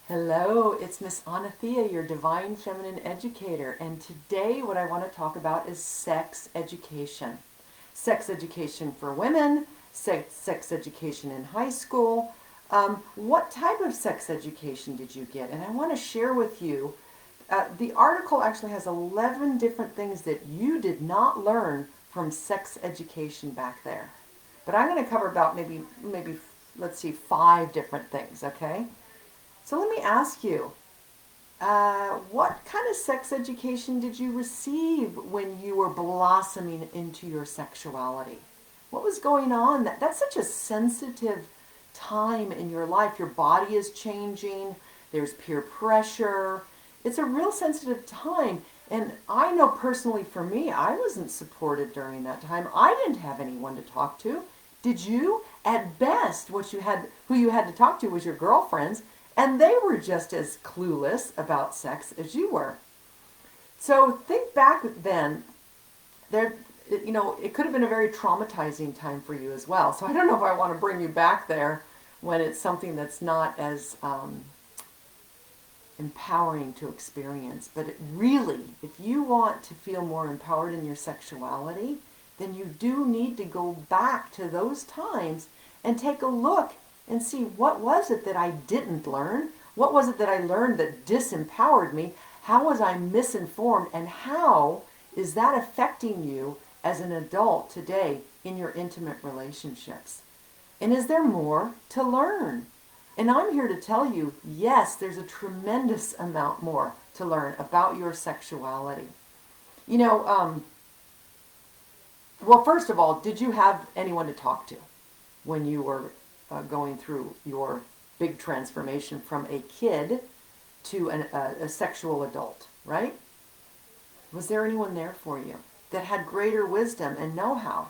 Hello, it's Miss Anathea, your Divine Feminine Educator, and today what I want to talk about is sex education. Sex education for women, sex education in high school. What type of sex education did you get? And I want to share with you, the article actually has 11 different things that you did not learn from sex education back there. But I'm going to cover about maybe let's see, 5 different things, okay? So let me ask you, what kind of sex education did you receive when you were blossoming into your sexuality? What was going on? That's such a sensitive time in your life. Your body is changing. There's peer pressure. It's a real sensitive time. And I know personally for me, I wasn't supported during that time. I didn't have anyone to talk to. Did you? At best, who you had to talk to was your girlfriends, and they were just as clueless about sex as you were. So think back then, it could have been a very traumatizing time for you as well. So I don't know if I want to bring you back there when it's something that's not as empowering to experience. But if you want to feel more empowered in your sexuality, then you do need to go back to those times and take a look and see, what was it that I didn't learn? What was it that I learned that disempowered me? How was I misinformed? And how is that affecting you as an adult today in your intimate relationships? And is there more to learn? And I'm here to tell you, yes, there's a tremendous amount more to learn about your sexuality. You know, well, first of all, did you have anyone to talk to when you were going through your big transformation from a kid to a sexual adult, right? Was there anyone there for you that had greater wisdom and know-how?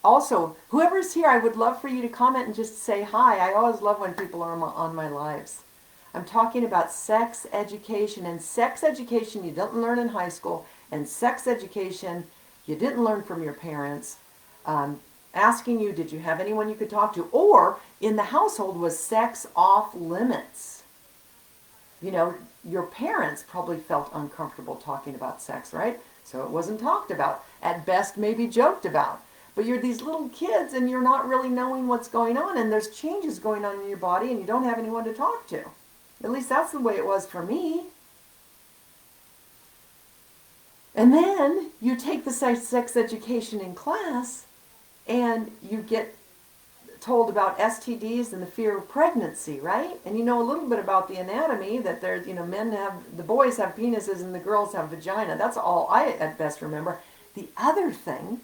Also, whoever's here, I would love for you to comment and just say hi. I always love when people are on my lives. I'm talking about sex education, and sex education you didn't learn in high school, and sex education you didn't learn from your parents. Asking you, did you have anyone you could talk to? Or in the household, was sex off limits? You know, your parents probably felt uncomfortable talking about sex, right? So it wasn't talked about. At best, maybe joked about. But you're these little kids and you're not really knowing what's going on, and there's changes going on in your body and you don't have anyone to talk to. At least that's the way it was for me. And then you take the sex education in class and you get told about STDs and the fear of pregnancy, right? And you know a little bit about the anatomy, that there's, the boys have penises and the girls have vagina. That's all I at best remember. The other thing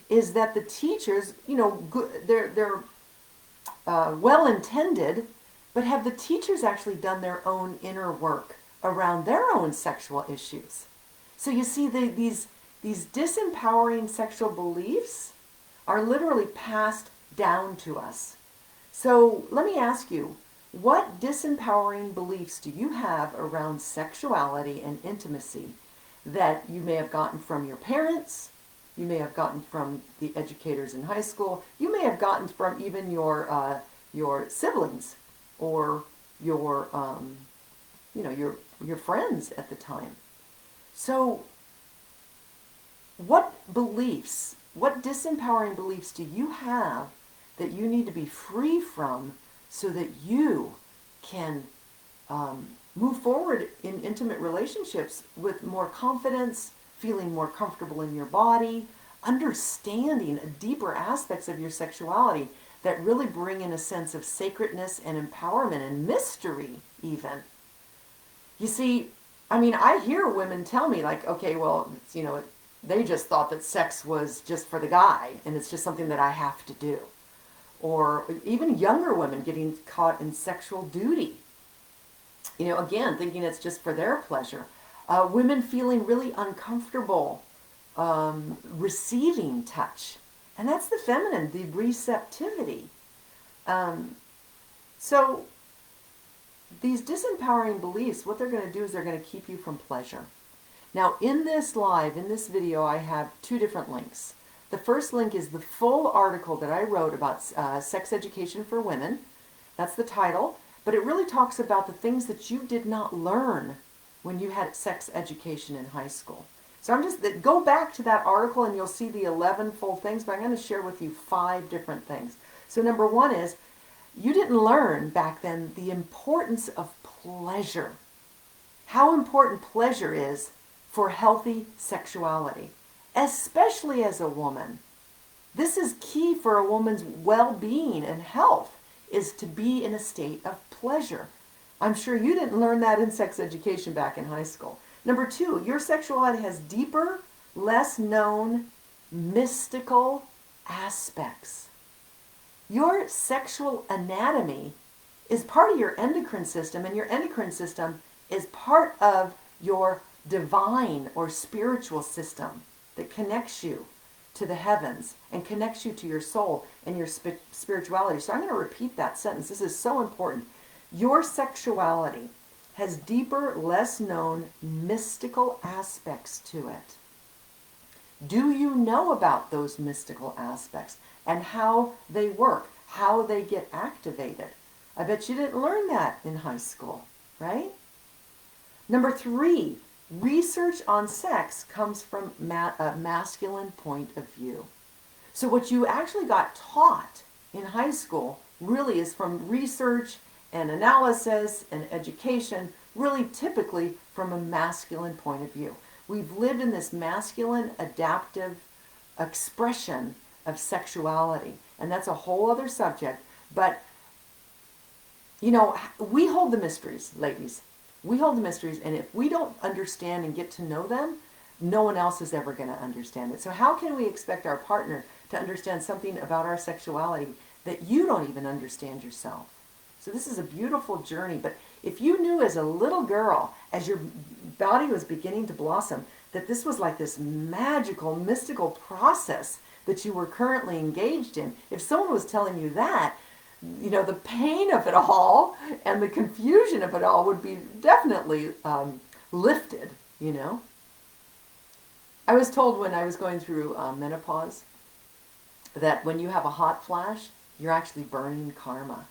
is that the teachers, they're well intended, but have the teachers actually done their own inner work around their own sexual issues? So you see, these disempowering sexual beliefs are literally passed down to us. So let me ask you, what disempowering beliefs do you have around sexuality and intimacy that you may have gotten from your parents, you may have gotten from the educators in high school, you may have gotten from even your siblings or your friends at the time? So what disempowering beliefs do you have that you need to be free from so that you can move forward in intimate relationships with more confidence, feeling more comfortable in your body, understanding deeper aspects of your sexuality that really bring in a sense of sacredness and empowerment and mystery even? You see, I hear women tell me, like, okay, well, they just thought that sex was just for the guy and it's just something that I have to do. Or even younger women getting caught in sexual duty, again, thinking it's just for their pleasure. Women feeling really uncomfortable receiving touch. And that's the feminine, the receptivity. So these disempowering beliefs, what they're going to do is they're going to keep you from pleasure. Now, in this video, I have 2 different links. The first link is the full article that I wrote about sex education for women. That's the title. but it really talks about the things that you did not learn when you had sex education in high school. So go back to that article and you'll see the 11 full things, but I'm going to share with you 5 different things. So number 1 is, you didn't learn back then the importance of pleasure. How important pleasure is for healthy sexuality, especially as a woman. This is key for a woman's well-being and health, is to be in a state of pleasure. I'm sure you didn't learn that in sex education back in high school. Number 2, your sexuality has deeper, less known, mystical aspects. Your sexual anatomy is part of your endocrine system, and your endocrine system is part of your divine or spiritual system that connects you to the heavens and connects you to your soul and your spirituality. So I'm going to repeat that sentence. This is so important. Your sexuality has deeper, less known, mystical aspects to it. Do you know about those mystical aspects and how they work, how they get activated? I bet you didn't learn that in high school, right? Number 3, research on sex comes from a masculine point of view. So what you actually got taught in high school really is from research and analysis and education, really typically from a masculine point of view. We've lived in this masculine adaptive expression of sexuality, and that's a whole other subject. But, you know, we hold the mysteries, ladies. We hold the mysteries, and if we don't understand and get to know them, no one else is ever going to understand it. So how can we expect our partner to understand something about our sexuality that you don't even understand yourself? So this is a beautiful journey. But if you knew as a little girl, as your body was beginning to blossom, that this was like this magical, mystical process that you were currently engaged in, if someone was telling you that, you know, the pain of it all and the confusion of it all would be definitely lifted, you know. I was told when I was going through menopause that when you have a hot flash, you're actually burning karma.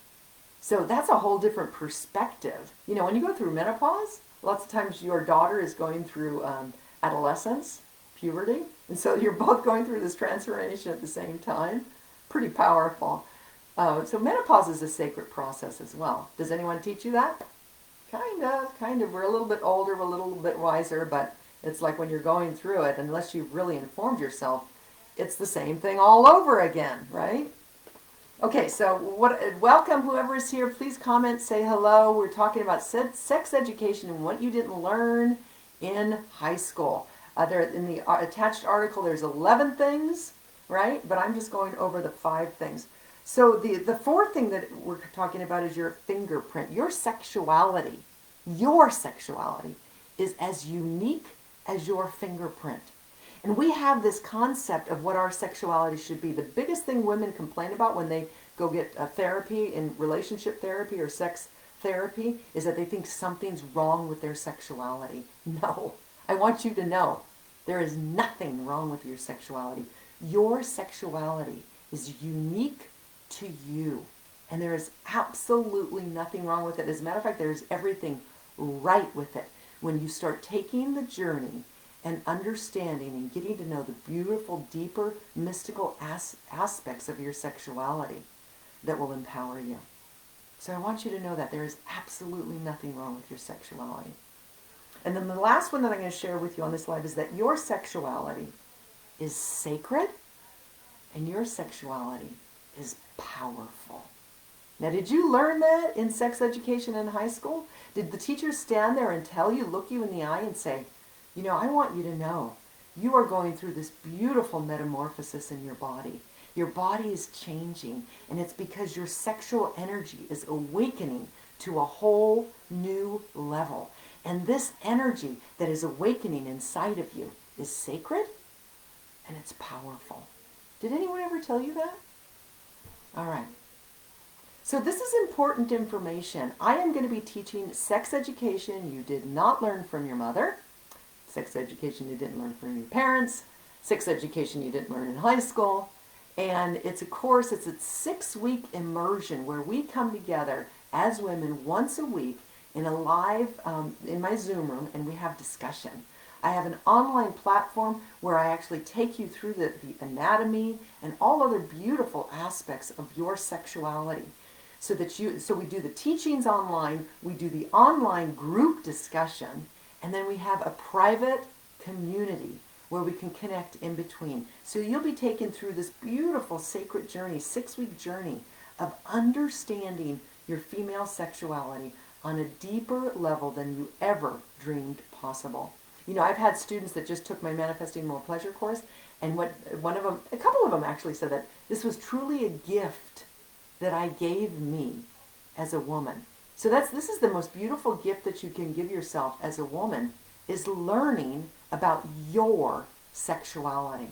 So that's a whole different perspective. You know, when you go through menopause, lots of times your daughter is going through adolescence, puberty, and so you're both going through this transformation at the same time. Pretty powerful. So menopause is a sacred process as well. Does anyone teach you that? Kind of. We're a little bit older, we're a little bit wiser, but it's like when you're going through it, unless you've really informed yourself, it's the same thing all over again, right? Okay, so welcome whoever is here. Please comment, say hello. We're talking about sex education and what you didn't learn in high school. There in the attached article, there's 11 things, right? But I'm just going over the 5 things. So the 4th thing that we're talking about is your fingerprint. Your sexuality is as unique as your fingerprint. And we have this concept of what our sexuality should be. The biggest thing women complain about when they go get therapy, in relationship therapy or sex therapy, is that they think something's wrong with their sexuality. No, I want you to know there is nothing wrong with your sexuality. Your sexuality is unique to you, and there is absolutely nothing wrong with it. As a matter of fact, there is everything right with it when you start taking the journey and understanding and getting to know the beautiful, deeper, mystical aspects of your sexuality that will empower you. So I want you to know that there is absolutely nothing wrong with your sexuality. And then the last one that I'm going to share with you on this live is that your sexuality is sacred and your sexuality is powerful. Now, did you learn that in sex education in high school? Did the teachers stand there and tell you, look you in the eye and say, you know, I want you to know you are going through this beautiful metamorphosis in your body. Your body is changing, and it's because your sexual energy is awakening to a whole new level. And this energy that is awakening inside of you is sacred, and it's powerful. Did anyone ever tell you that? All right. So this is important information. I am going to be teaching sex education you did not learn from your mother, sex education you didn't learn from your parents, sex education you didn't learn in high school. And it's a course, it's a 6-week immersion where we come together as women once a week in a live, in my Zoom room, and we have discussion. I have an online platform where I actually take you through the anatomy and all other beautiful aspects of your sexuality. So we do the teachings online, we do the online group discussion, and then we have a private community where we can connect in between. So you'll be taken through this beautiful sacred journey, 6-week journey of understanding your female sexuality on a deeper level than you ever dreamed possible. You know, I've had students that just took my Manifesting More Pleasure course, and a couple of them actually said that this was truly a gift that I gave me as a woman. So this is the most beautiful gift that you can give yourself as a woman, is learning about your sexuality,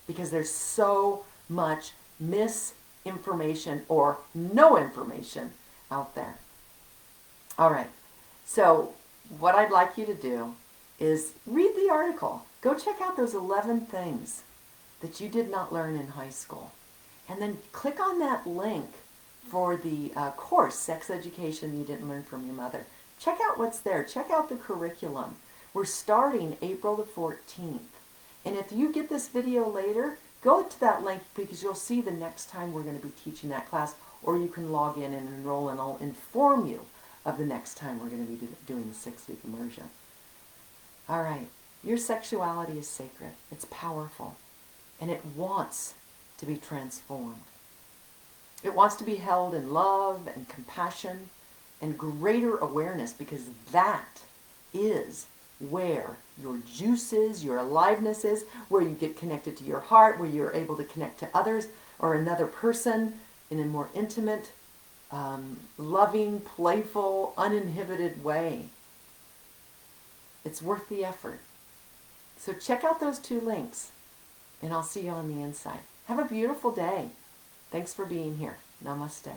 because there's so much misinformation or no information out there. All right, so what I'd like you to do is read the article. Go check out those 11 things that you did not learn in high school, and then click on that link for the course, Sex Education You Didn't Learn from Your Mother. Check out what's there. Check out the curriculum. We're starting April the 14th. And if you get this video later, go to that link, because you'll see the next time we're going to be teaching that class, or you can log in and enroll, and I'll inform you of the next time we're going to be doing the 6-week immersion. All right, your sexuality is sacred. It's powerful, and it wants to be transformed. It wants to be held in love and compassion and greater awareness, because that is where your juice is, your aliveness is, where you get connected to your heart, where you're able to connect to others or another person in a more intimate, loving, playful, uninhibited way. It's worth the effort. So check out those 2 links, and I'll see you on the inside. Have a beautiful day. Thanks for being here. Namaste.